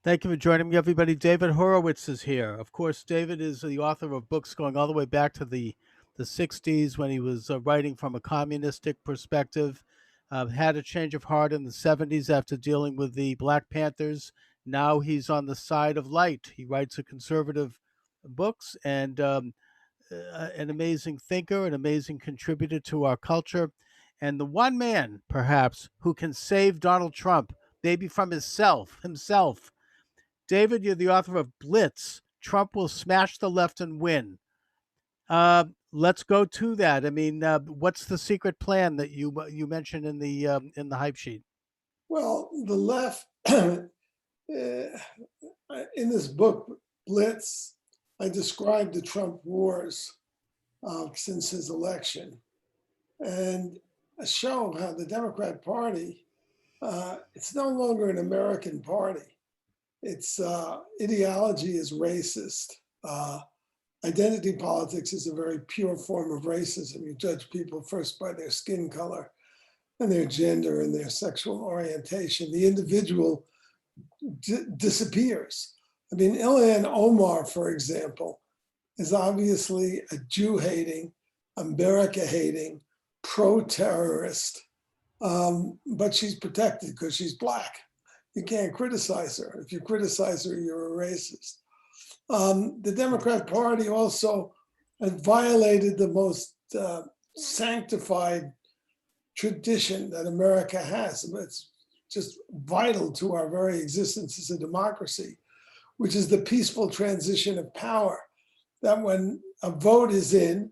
Thank you for joining me, everybody. David Horowitz is here. Of course, David is the author of books going all the way back to the 60s when he was writing from a communistic perspective. Had a change of heart in the 70s after dealing with the Black Panthers. Now he's on the side of light. He writes a conservative books and an amazing thinker, an amazing contributor to our culture, and the one man, perhaps, who can save Donald Trump, maybe from himself. David, you're the author of BLITZ. Trump will smash the left and win. Let's go to that. I mean, what's the secret plan that you mentioned in the hype sheet? Well, the left in this book, BLITZ, I described the Trump wars since his election, and show how the Democrat Party, it's no longer an American party. Its ideology is racist. Identity politics is a very pure form of racism. You judge people first by their skin color and their gender and their sexual orientation. The individual disappears. I mean, Ilhan Omar, for example, is obviously a Jew-hating, America-hating, pro-terrorist, but she's protected because she's Black. You can't criticize her. If you criticize her, you're a racist. The Democrat Party also has violated the most sanctified tradition that America has. It's just vital to our very existence as a democracy, which is the peaceful transition of power. That when a vote is in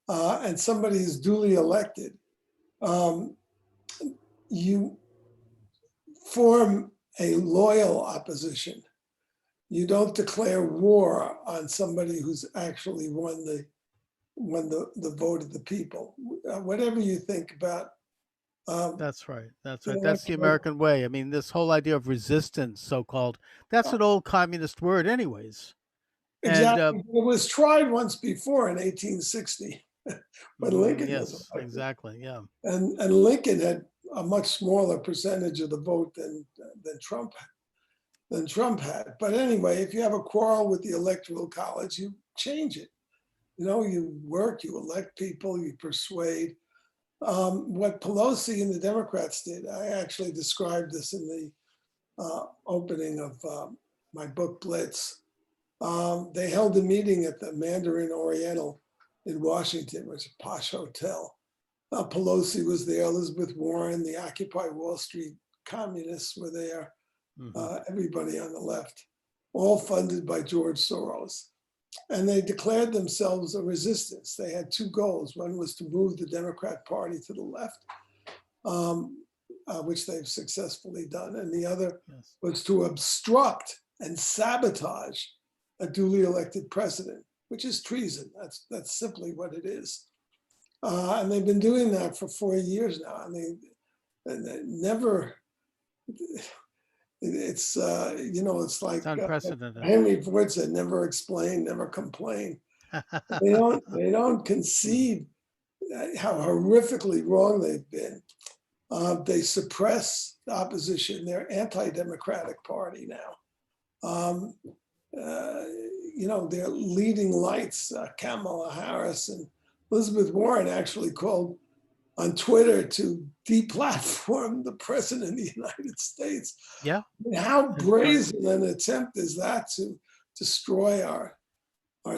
and somebody is duly elected, you form a loyal opposition. You don't declare war on somebody who's actually won the vote of the people. Whatever you think about. That's right. That's right. That's the American way. I mean, this whole idea of resistance, so-called, that's an old communist word anyways. Exactly. And, it was tried once before in 1860 when Lincoln was elected. Exactly. Yeah. And Lincoln had a much smaller percentage of the vote than Trump had. But anyway, if you have a quarrel with the Electoral College, you change it. You know, you work, you elect people, you persuade. What Pelosi and the Democrats did, I actually described this in the opening of my book, BLITZ. They held a meeting at the Mandarin Oriental in Washington, which is a posh hotel. Pelosi was there, Elizabeth Warren, the Occupy Wall Street communists were there, everybody on the left, all funded by George Soros. And they declared themselves a resistance. They had two goals. One was to move the Democrat Party to the left, which they've successfully done. And the other was to obstruct and sabotage a duly elected president, which is treason. That's simply what it is. And they've been doing that for 4 years now. I mean, they never, it's, you know, it's like it's unprecedented. Henry Ford said, never explain, never complain. They don't concede how horrifically wrong they've been. They suppress the opposition. They're anti-democratic party now. You know, they're leading lights, Kamala Harris and Elizabeth Warren actually called on Twitter to deplatform the president of the United States. Yeah. I mean, how brazen an attempt is that to destroy our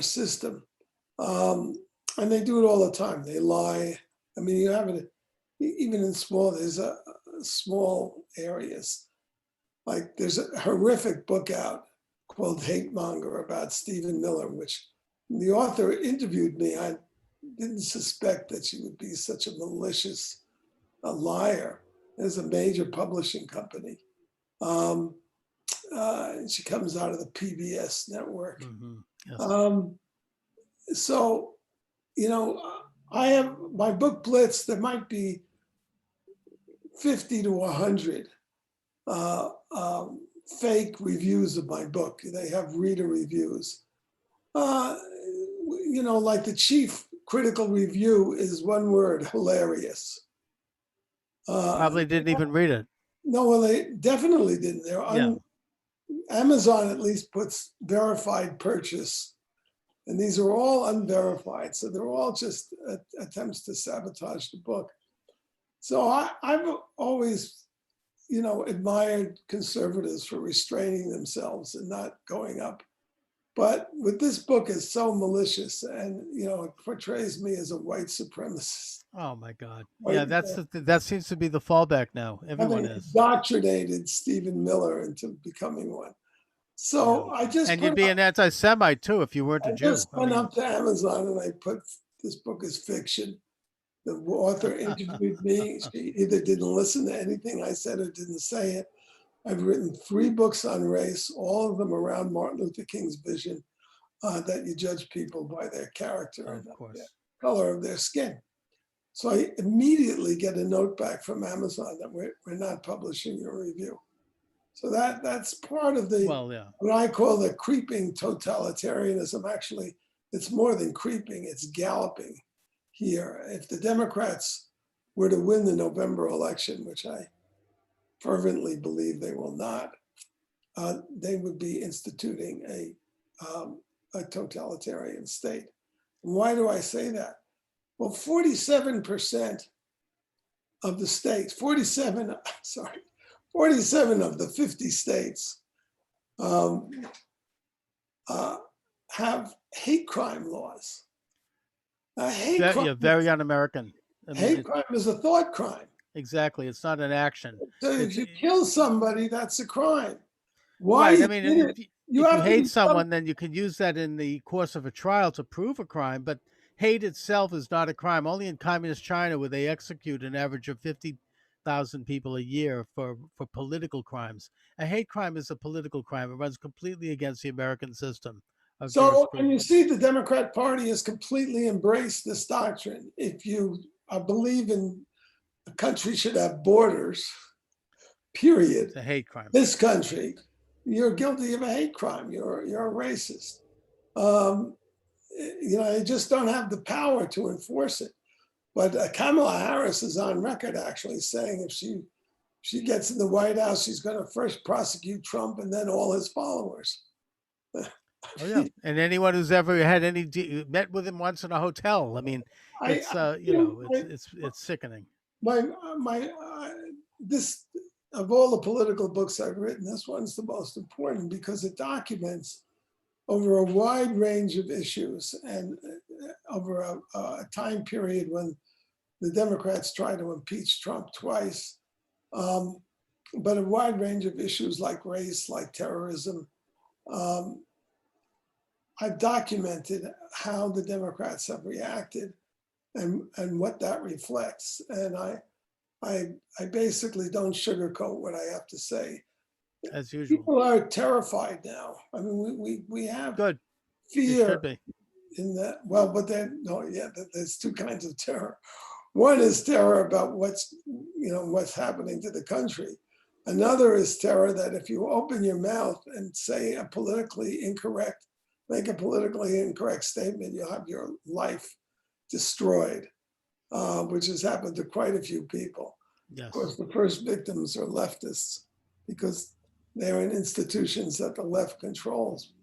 system? And they do it all the time. They lie. I mean, you have it even in small areas. Like there's a horrific book out called Hate Monger about Stephen Miller, which the author interviewed me. I didn't suspect that she would be such a malicious liar. There's a major publishing company. She comes out of the PBS network. Yes. So, you know, I have my book BLITZ, there might be 50 to 100 fake reviews of my book. They have reader reviews. Uh, like the chief critical review is one word: hilarious. Probably didn't even read it. No, well, they definitely didn't. Yeah. Amazon at least puts verified purchase, and these are all unverified. So they're all just attempts to sabotage the book. So I've always, admired conservatives for restraining themselves and not going up. But with this book is so malicious, and it portrays me as a white supremacist. Oh my God. Yeah, White, that seems to be the fallback now. Everyone having is. indoctrinated Stephen Miller into becoming one. Yeah. So I just And you'd be an anti-Semite too if you weren't a Jew. went up to Amazon and I put this book is fiction. The author interviewed me. She either didn't listen to anything I said or didn't say it. I've written 3 books on race, all of them around Martin Luther King's vision that you judge people by their character and the color of their skin. So I immediately get a note back from Amazon that we're not publishing your review. So that's part of the what I call the creeping totalitarianism. Actually, it's more than creeping; it's galloping here. If the Democrats were to win the November election, which I fervently believe they will not, they would be instituting a totalitarian state. And why do I say that? Well, 47% of the states, 47 of the 50 states have hate crime laws. Very un-American. Hate crime is a thought crime. Exactly. It's not an action. So if you kill somebody, that's a crime. Why? Right. I mean, if you hate someone, then you can use that in the course of a trial to prove a crime. But hate itself is not a crime. Only in communist China, where they execute an average of 50,000 people a year for political crimes. A hate crime is a political crime. It runs completely against the American system. So, and you see, the Democrat Party has completely embraced this doctrine. If you believe in a country should have borders, period. It's a hate crime. This country, you're guilty of a hate crime. You're a racist. They just don't have the power to enforce it. But Kamala Harris is on record actually saying if she gets in the White House, she's going to first prosecute Trump and then all his followers. Oh yeah, and anyone who's ever had met with him once in a hotel. I mean, it's it's sickening. This of all the political books I've written, this one's the most important because it documents over a wide range of issues and over a time period when the Democrats tried to impeach Trump twice, but a wide range of issues like race, like terrorism. I've documented how the Democrats have reacted and what that reflects. And I basically don't sugarcoat what I have to say. As usual. People are terrified now. I mean, we have fear in that. Well, but then, there's 2 kinds of terror. One is terror about what's happening to the country. Another is terror that if you open your mouth and say make a politically incorrect statement, you'll have your life destroyed, which has happened to quite a few people. Yes. Of course, the first victims are leftists because they're in institutions that the left controls.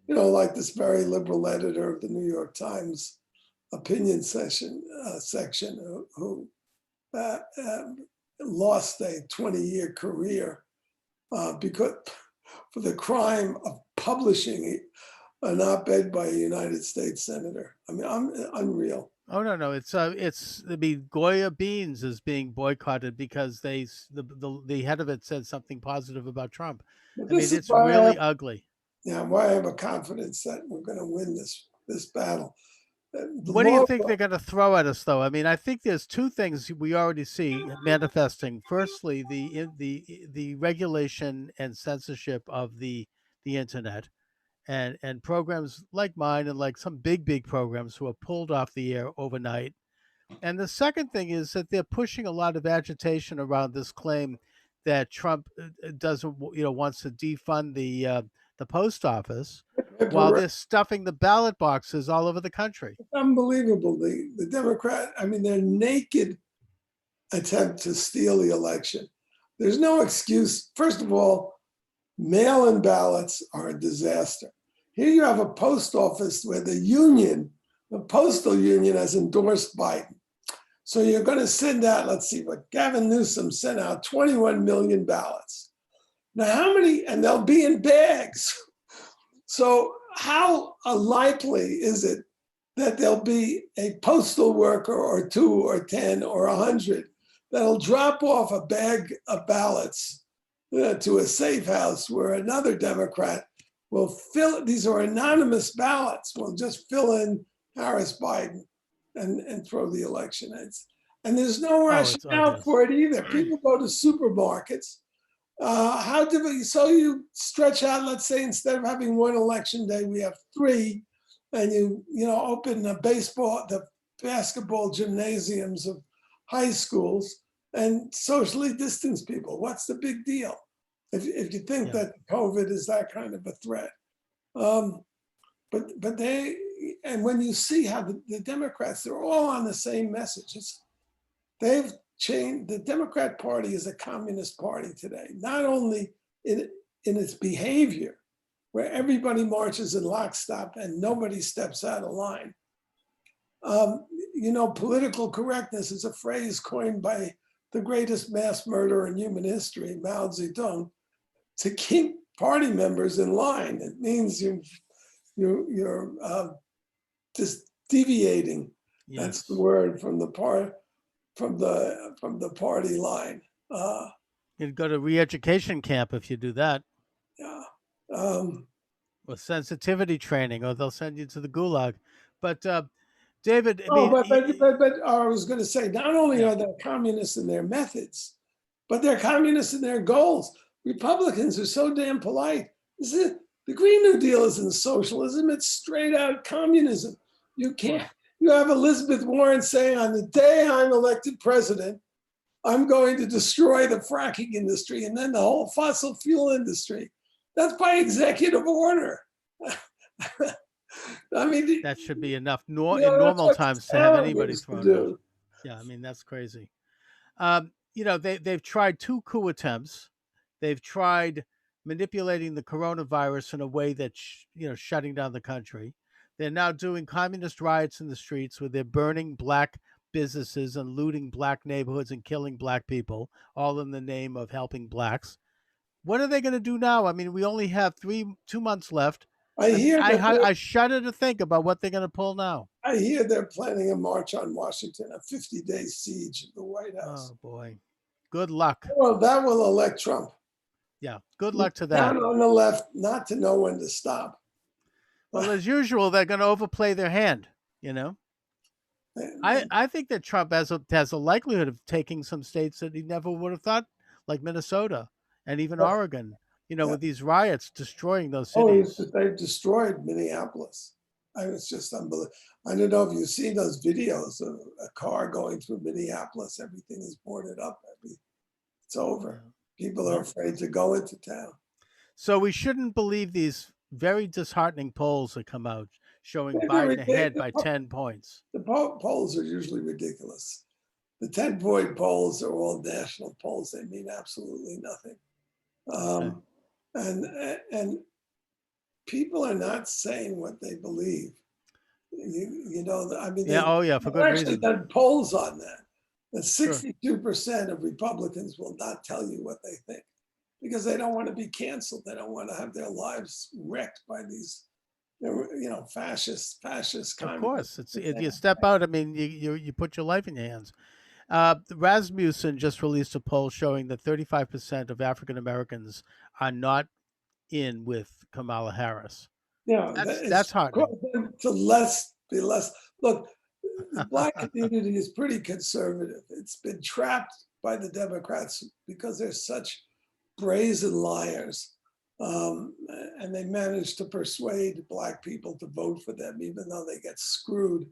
Like this very liberal editor of the New York Times opinion section who lost a 20-year career because for the crime of publishing an op-ed by a United States senator. I mean, I'm unreal. Oh no! Goya Beans is being boycotted because the head of it said something positive about Trump. I mean, it's really ugly. Yeah, why I have a confidence that we're going to win this battle. What do you think they're going to throw at us, though? I mean, I think there's 2 things we already see manifesting. Firstly, the regulation and censorship of the internet. And programs like mine and like some big programs who are pulled off the air overnight. And the second thing is that they're pushing a lot of agitation around this claim that Trump doesn't, wants to defund the post office. while they're stuffing the ballot boxes all over the country. It's unbelievable. The Democrat, I mean, their naked attempt to steal the election. There's no excuse. First of all, mail-in ballots are a disaster. Here you have a post office where the postal union has endorsed Biden. So you're going to send out, let's see what Gavin Newsom sent out, 21 million ballots. Now, how many, and they'll be in bags. So how likely is it that there'll be a postal worker or 2 or 10 or 100 that'll drop off a bag of ballots to a safe house where another Democrat will fill it? These are anonymous ballots. We'll just fill in Harris Biden and throw the election. And there's no rationale for it either. People go to supermarkets. So you stretch out, let's say, instead of having one election day, we have 3, and you open the basketball gymnasiums of high schools and socially distance people. What's the big deal? If you think that COVID is that kind of a threat. But when you see how the Democrats, they're all on the same messages. They've changed. The Democrat Party is a communist party today, not only in its behavior, where everybody marches in lockstep and nobody steps out of line. Political correctness is a phrase coined by the greatest mass murderer in human history, Mao Zedong, to keep party members in line. It means you're just deviating. Yes. That's the word from the party line. You'd go to re-education camp if you do that. Yeah. Or sensitivity training, or they'll send you to the gulag. But David, I was going to say, not only are they communists in their methods, but they're communists in their goals. Republicans are so damn polite. The Green New Deal isn't socialism; it's straight out communism. You can't. You have Elizabeth Warren saying, "On the day I'm elected president, I'm going to destroy the fracking industry and then the whole fossil fuel industry." That's by executive order. I mean, that should be enough in normal times to have anybody thrown out. Yeah, I mean, that's crazy. They've tried 2 coup attempts. They've tried manipulating the coronavirus in a way that's, shutting down the country. They're now doing communist riots in the streets where they're burning black businesses and looting black neighborhoods and killing black people, all in the name of helping blacks. What are they going to do now? I mean, we only have 2 months left. I shudder to think about what they're going to pull now. I hear they're planning a march on Washington, a 50-day siege of the White House. Oh, boy. Good luck. Well, that will elect Trump. Yeah, good luck to that. Down on the left, not to know when to stop. Well, as usual, they're going to overplay their hand, I think that Trump has a likelihood of taking some states that he never would have thought, like Minnesota and even Oregon, with these riots destroying those cities. They've destroyed Minneapolis. It's just unbelievable. I don't know if you've seen those videos of a car going through Minneapolis. Everything is boarded up. It's over. People are afraid to go into town. So we shouldn't believe these very disheartening polls that come out showing Biden ahead by 10 points. The polls are usually ridiculous. The 10-point polls are all national polls. They mean absolutely nothing. And people are not saying what they believe. For good reason. Done polls on that. That 62% of Republicans will not tell you what they think because they don't want to be canceled. They don't want to have their lives wrecked by these, fascist communists. Of course, if you step out, I mean, you put your life in your hands. Rasmussen just released a poll showing that 35% of African Americans are not in with Kamala Harris. Yeah, that's hard. To be less. Look, the Black community is pretty conservative. It's been trapped by the Democrats because they're such brazen liars. And they managed to persuade Black people to vote for them, even though they get screwed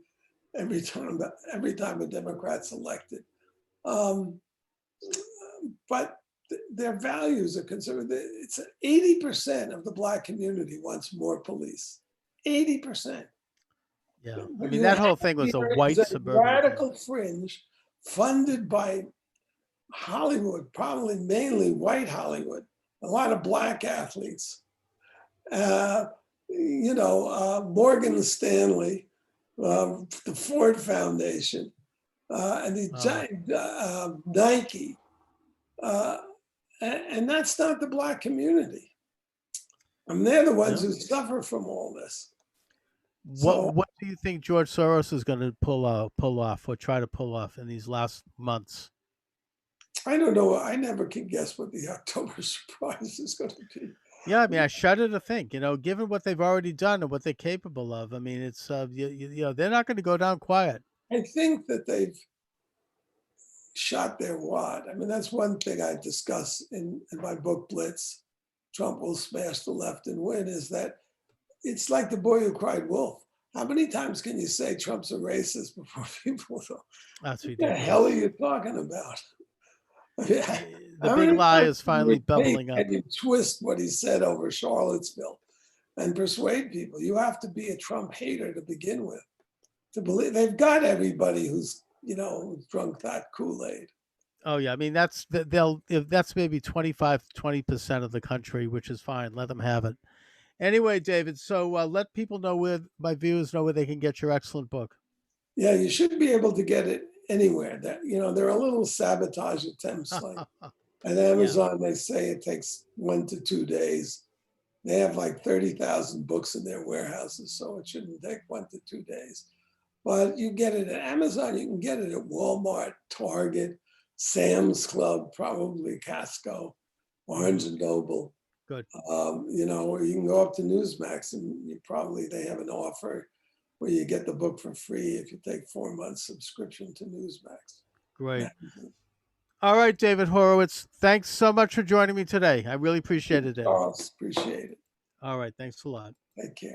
every time a Democrat's elected. But their values are conservative. It's 80% of the Black community wants more police. 80%. Yeah. I What mean, you that have whole thing was a here white is a suburban thing. radical fringe funded by Hollywood, probably mainly white Hollywood, a lot of Black athletes. Morgan Stanley, the Ford Foundation, and the giant Nike. And that's not the Black community. I mean, they're the ones who suffer from all this. What do you think George Soros is going to pull off or try to pull off in these last months? I don't know. I never can guess what the October surprise is going to be. Yeah, I mean, I shudder to think, given what they've already done and what they're capable of. I mean, it's they're not going to go down quiet. I think that they've shot their wad. I mean, that's one thing I discuss in my book, BLITZ, Trump Will Smash the Left and Win, is that it's like the boy who cried wolf. How many times can you say Trump's a racist before people go, that's ridiculous. What the hell are you talking about? The big lie is finally bubbling up. And you twist what he said over Charlottesville and persuade people. You have to be a Trump hater to begin with, to believe. They've got everybody who's drunk that Kool-Aid. Oh yeah, I mean that's maybe 25-20% of the country, which is fine. Let them have it. Anyway, David, so let people know where my viewers know where they can get your excellent book. Yeah, you should be able to get it anywhere. That there are little sabotage attempts like at Amazon. They say it takes 1 to 2 days. They have like 30,000 books in their warehouses, so it shouldn't take 1 to 2 days. But you get it at Amazon. You can get it at Walmart, Target, Sam's Club, probably Costco, Barnes and Noble. Good. Or you can go up to Newsmax and they have an offer where you get the book for free if you take 4 months subscription to Newsmax. Great. All right, David Horowitz, thanks so much for joining me today. I really appreciated it. Charles, appreciate it. All right, thanks a lot. Take care.